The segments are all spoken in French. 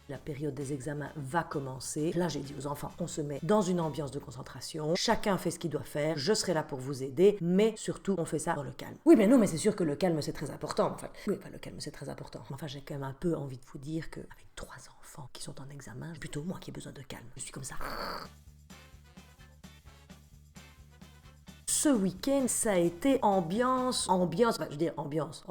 La période des examens va commencer. Là, j'ai dit aux enfants, on se met dans une ambiance de concentration. Chacun fait ce qu'il doit faire. Je serai là pour vous aider. Mais surtout, on fait ça dans le calme. Oui, mais non, mais c'est sûr que le calme, c'est très important. Enfin, oui, le calme, c'est très important. Enfin, j'ai quand même un peu envie de vous dire qu'avec 3 enfants qui sont en examen, c'est plutôt moi qui ai besoin de calme. Je suis comme ça. Ce week-end, ça a été ambiance, en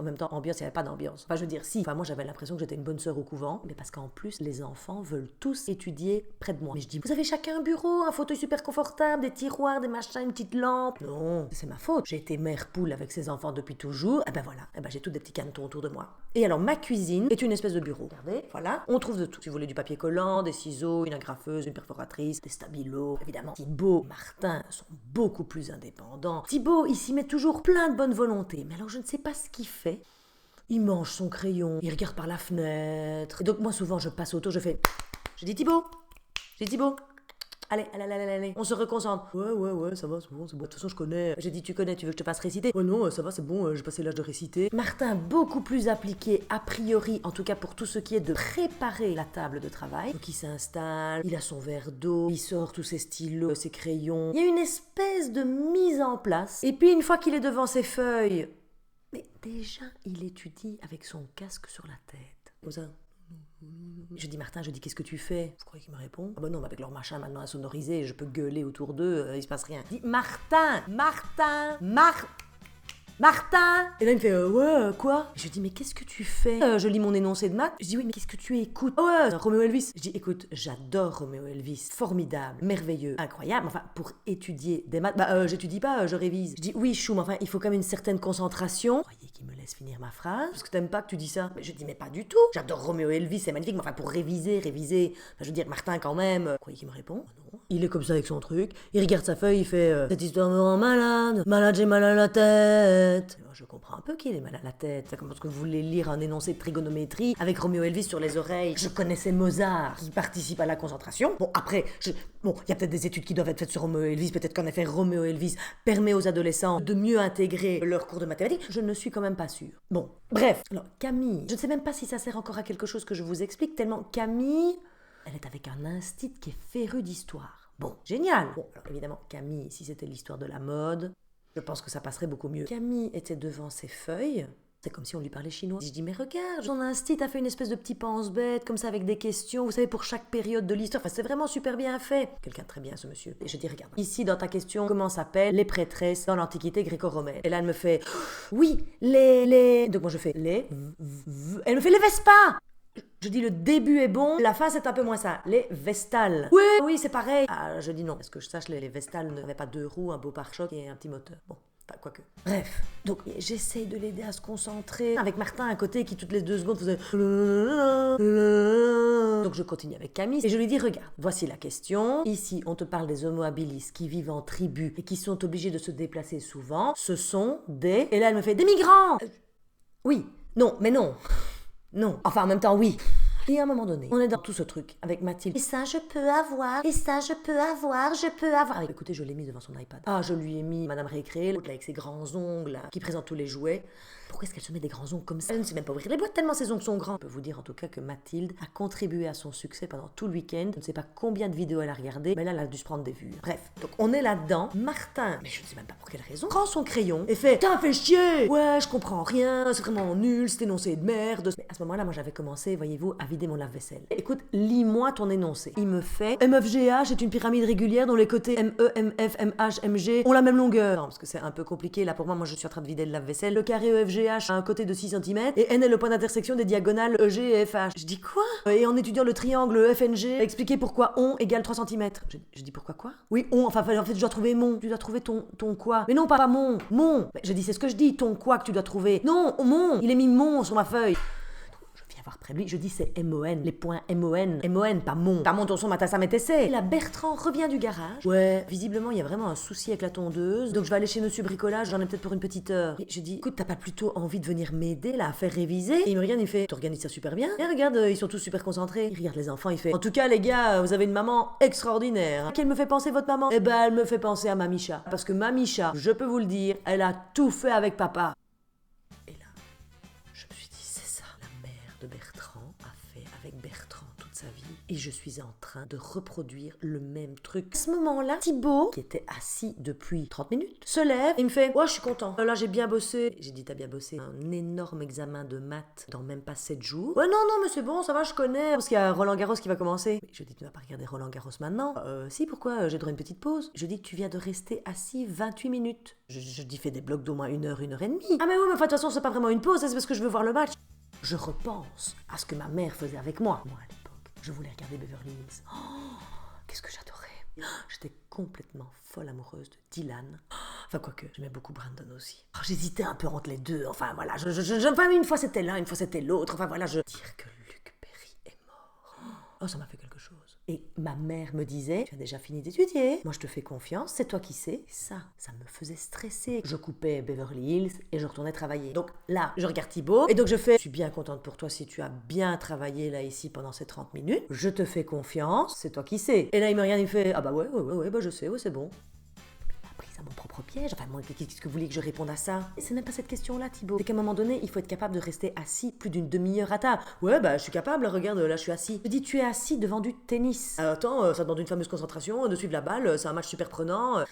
même temps, ambiance, il n'y avait pas d'ambiance. Enfin, je veux dire, si, moi j'avais l'impression que j'étais une bonne sœur au couvent, mais parce qu'en plus, les enfants veulent tous étudier près de moi. Mais je dis, vous avez chacun un bureau, un fauteuil super confortable, des tiroirs, des machins, une petite lampe. Non, c'est ma faute. J'ai été mère poule avec ces enfants depuis toujours, et ben voilà, j'ai tous des petits canetons autour de moi. Et alors, ma cuisine est une espèce de bureau. Regardez, voilà, on trouve de tout. Si vous voulez du papier collant, des ciseaux, une agrafeuse, une perforatrice, des stabilos, évidemment. Thibaut, Martin sont beaucoup plus indépendants. Thibaut, il s'y met toujours plein de bonne volonté, mais alors je ne sais pas ce qu'il fait. Il mange son crayon, il regarde par la fenêtre. Et donc moi souvent je passe autour, je dis Thibaut, allez, on se reconcentre. Ouais, ça va, c'est bon. De toute façon, je connais. J'ai dit, tu connais, tu veux que je te fasse réciter? Ouais, non, ça va, c'est bon, j'ai passé l'âge de réciter. Martin, beaucoup plus appliqué, a priori, en tout cas pour tout ce qui est de préparer la table de travail. Donc, il s'installe, il a son verre d'eau, il sort tous ses stylos, ses crayons. Il y a une espèce de mise en place. Et puis, une fois qu'il est devant ses feuilles, mais déjà, il étudie avec son casque sur la tête. Comme ça. Je dis Martin, qu'est-ce que tu fais? Vous croyez qu'il me répond? Ah bah non, avec leur machin maintenant à sonoriser, je peux gueuler autour d'eux, il se passe rien. Je dis Martin. Et là il me fait ouais, quoi? Je dis mais qu'est-ce que tu fais? Je lis mon énoncé de maths. Je dis oui, mais qu'est-ce que tu écoutes? Ouais, Roméo Elvis. Je dis écoute, j'adore Roméo Elvis, formidable, merveilleux, incroyable. Enfin, pour étudier des maths, j'étudie pas, je révise. Je dis oui, chou, mais enfin, il faut quand même une certaine concentration. Vous croyez qu'il me laisse finir ma phrase? Parce que t'aimes pas que tu dis ça? Mais je dis mais pas du tout. J'adore Roméo Elvis, c'est magnifique, mais enfin pour réviser. Enfin, je veux dire Martin quand même. Vous croyez qu'il me répond? Non. Il est comme ça avec son truc. Il regarde sa feuille, il fait cette histoire me rend malade, j'ai mal à la tête. Je comprends un peu qu'il est mal à la tête. C'est comme parce que vous voulez lire un énoncé de trigonométrie avec Roméo Elvis sur les oreilles. Je connaissais Mozart qui participe à la concentration. Bon, après, il y a peut-être des études qui doivent être faites sur Roméo Elvis. Peut-être qu'en effet, Roméo Elvis permet aux adolescents de mieux intégrer leur cours de mathématiques. Je ne suis quand même pas sûre. Bon, bref. Alors, Camille, je ne sais même pas si ça sert encore à quelque chose que je vous explique, tellement Camille, elle est avec un instit qui est féru d'histoire. Bon, génial. Bon, alors évidemment, Camille, si c'était l'histoire de la mode, je pense que ça passerait beaucoup mieux. Camille était devant ses feuilles. C'est comme si on lui parlait chinois. Je dis, mais regarde, ton instit a fait une espèce de petit pense-bête, comme ça, avec des questions, vous savez, pour chaque période de l'histoire. Enfin, c'est vraiment super bien fait. Quelqu'un de très bien, ce monsieur. Et je dis, regarde, ici, dans ta question, comment s'appellent les prêtresses dans l'Antiquité gréco-romaine? Et là, elle me fait, oui, les... Donc moi, je fais, les... Elle me fait, les Vespas! Je dis le début est bon, la fin c'est un peu moins ça. Les Vestales. Oui, c'est pareil. Ah, je dis non. Est-ce que je sache, les Vestales n'avaient pas 2 roues, un beau pare-choc et un petit moteur. Bon, enfin, quoique. Bref. Donc, j'essaye de l'aider à se concentrer. Avec Martin à côté qui toutes les 2 secondes faisait... Donc, je continue avec Camille et je lui dis, regarde, voici la question. Ici, on te parle des Homo habilis qui vivent en tribu et qui sont obligés de se déplacer souvent. Ce sont des... Et là, elle me fait, des migrants. Oui. Non, mais non. Non. Enfin, en même temps, oui. Et à un moment donné, on est dans tout ce truc avec Mathilde. Et ça, je peux avoir. Écoutez, je l'ai mis devant son iPad. Ah, je lui ai mis Madame Récré, l'autre là avec ses grands ongles, là, qui présente tous les jouets. Pourquoi est-ce qu'elle se met des grands ongles comme ça? Elle ne sait même pas ouvrir les boîtes tellement ses ongles sont grands. Je peux vous dire en tout cas que Mathilde a contribué à son succès pendant tout le week-end. Je ne sais pas combien de vidéos elle a regardé, mais là, elle a dû se prendre des vues. Bref, donc on est là-dedans. Martin, mais je ne sais même pas pour quelle raison, prend son crayon et fait « T'as fait chier! Ouais, je comprends rien, c'est vraiment nul, cet énoncé de merde. » Mais à ce moment-là, moi j'avais commencé, voyez-vous, à vider mon lave-vaisselle. Écoute, lis-moi ton énoncé. Il me fait MFGH est une pyramide régulière dont les côtés ME, MF, MH, MG ont la même longueur. Non, parce que c'est un peu compliqué là pour moi je suis en train de vider le lave-vaisselle. Le carré EFGH a un côté de 6 cm et N est le point d'intersection des diagonales EG et FH. Je dis quoi? Et en étudiant le triangle FNG, expliquer pourquoi on égale 3 cm. Je dis pourquoi quoi? Oui, on, enfin en fait je dois trouver mon. Tu dois trouver ton quoi? Mais non, pas mon. Je dis c'est ce que je dis, ton quoi que tu dois trouver. Non, mon. Il est mis mon sur ma feuille. Voir près de lui, je dis c'est MON, les points MON, pas mon. Pas mon ton son, ma tasse à mes essais. Et là, Bertrand revient du garage. Ouais, visiblement, il y a vraiment un souci avec la tondeuse. Donc je vais aller chez Monsieur Bricolage, j'en ai peut-être pour une petite heure. Et je dis, écoute, t'as pas plutôt envie de venir m'aider là à faire réviser? Et il me regarde, il fait, t'organises ça super bien. Et regarde, ils sont tous super concentrés. Il regarde les enfants, il fait, en tout cas, les gars, vous avez une maman extraordinaire. Quelle me fait penser votre maman? Eh ben, elle me fait penser à Mamicha. Parce que Mamicha, je peux vous le dire, elle a tout fait avec papa. Et là, je me suis dit, c'est ça, la mère de Bertrand. a fait avec Bertrand toute sa vie et je suis en train de reproduire le même truc. À ce moment-là, Thibaut, qui était assis depuis 30 minutes, se lève et me fait « Ouais, je suis content. Là, j'ai bien bossé. » J'ai dit « T'as bien bossé. Un énorme examen de maths dans même pas 7 jours. »« Ouais, non, mais c'est bon, ça va, je connais. Parce qu'il y a Roland Garros qui va commencer. » Je dis « Tu vas pas regarder Roland Garros maintenant. » Si, pourquoi? J'ai droit à une petite pause. Je dis « Tu viens de rester assis 28 minutes. » Je dis « Fais des blocs d'au moins 1 heure, 1 heure et demie. » Ah mais oui, mais de toute façon, c'est pas vraiment une pause, c'est parce que je veux voir le match. Je repense à ce que ma mère faisait avec moi. Moi, à l'époque, je voulais regarder Beverly Hills. Oh, qu'est-ce que j'adorais. J'étais complètement folle amoureuse de Dylan. Enfin, quoique, j'aimais beaucoup Brandon aussi. Oh, j'hésitais un peu entre les deux. Enfin, voilà, enfin, une fois c'était l'un, une fois c'était l'autre. Enfin, voilà, dire que Luc Perry est mort. Oh, ça m'a fait quelque chose. Et ma mère me disait, tu as déjà fini d'étudier, moi je te fais confiance, c'est toi qui sais. Et ça me faisait stresser. Je coupais Beverly Hills et je retournais travailler. Donc là, je regarde Thibaut et donc je fais, je suis bien contente pour toi si tu as bien travaillé là ici pendant ces 30 minutes. Je te fais confiance, c'est toi qui sais. Et là il me regarde, il me fait, ah bah ouais, bah je sais, ouais c'est bon. À mon propre piège. Enfin, moi, qu'est-ce que vous voulez que je réponde à ça? C'est même pas cette question-là, Thibaut. C'est qu'à un moment donné, il faut être capable de rester assis plus d'une demi-heure à table. Ouais, bah, je suis capable, regarde, là, je suis assis. Je dis, tu es assis devant du tennis. Attends, ça demande une fameuse concentration, de suivre la balle, c'est un match super prenant.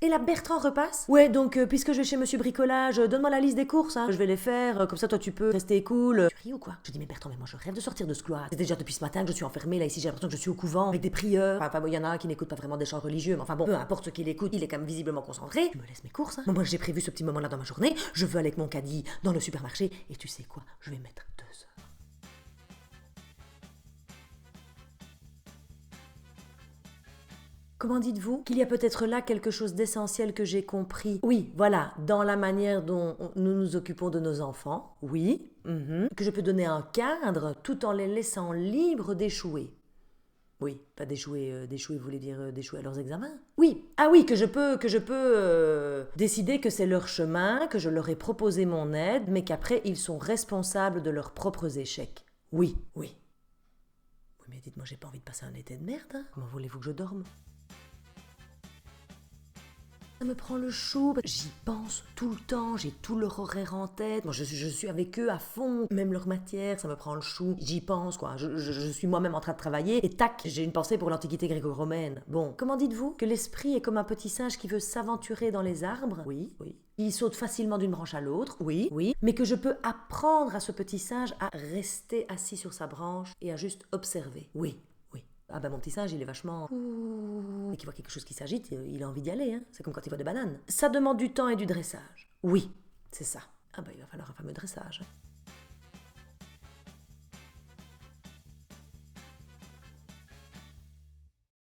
Et là, Bertrand repasse. Ouais, donc, puisque je vais chez Monsieur Bricolage, donne-moi la liste des courses, hein. Je vais les faire, comme ça, toi, tu peux rester cool. Tu ris ou quoi? Je dis, mais Bertrand, mais moi, je rêve de sortir de ce cloître. C'est déjà depuis ce matin que je suis enfermée, là, ici, j'ai l'impression que je suis au couvent, avec des prieurs. Enfin, bon, il y en a un qui n'écoute pas vraiment des chants religieux, mais enfin bon, peu importe ce qu'il écoute, il est quand même visiblement concentré. Tu me laisses mes courses, hein. Moi, j'ai prévu ce petit moment-là dans ma journée. Je veux aller avec mon caddie dans le supermarché, et tu sais quoi? Je vais mettre 2 heures. Comment dites-vous? Qu'il y a peut-être là quelque chose d'essentiel que j'ai compris. Oui, voilà, dans la manière dont nous nous occupons de nos enfants. Oui. Que je peux donner un cadre tout en les laissant libres d'échouer. Oui, pas d'échouer, d'échouer, vous voulez dire d'échouer à leurs examens? Oui, ah oui, que je peux décider que c'est leur chemin, que je leur ai proposé mon aide, mais qu'après ils sont responsables de leurs propres échecs. Oui. Oui, mais dites-moi, j'ai pas envie de passer un été de merde, hein. Comment voulez-vous que je dorme? Ça me prend le chou, j'y pense tout le temps, j'ai tout leur horaire en tête, moi je suis avec eux à fond, même leur matière, ça me prend le chou, j'y pense quoi, je suis moi-même en train de travailler, et tac, j'ai une pensée pour l'antiquité gréco-romaine. Bon, comment dites-vous? Que l'esprit est comme un petit singe qui veut s'aventurer dans les arbres? Oui. Il saute facilement d'une branche à l'autre? Oui. Mais que je peux apprendre à ce petit singe à rester assis sur sa branche et à juste observer? Oui. Ah bah mon petit singe, il est vachement... Dès qu'il voit quelque chose qui s'agite, il a envie d'y aller, hein. C'est comme quand il voit des bananes. Ça demande du temps et du dressage. Oui, c'est ça. Ah bah il va falloir un fameux dressage.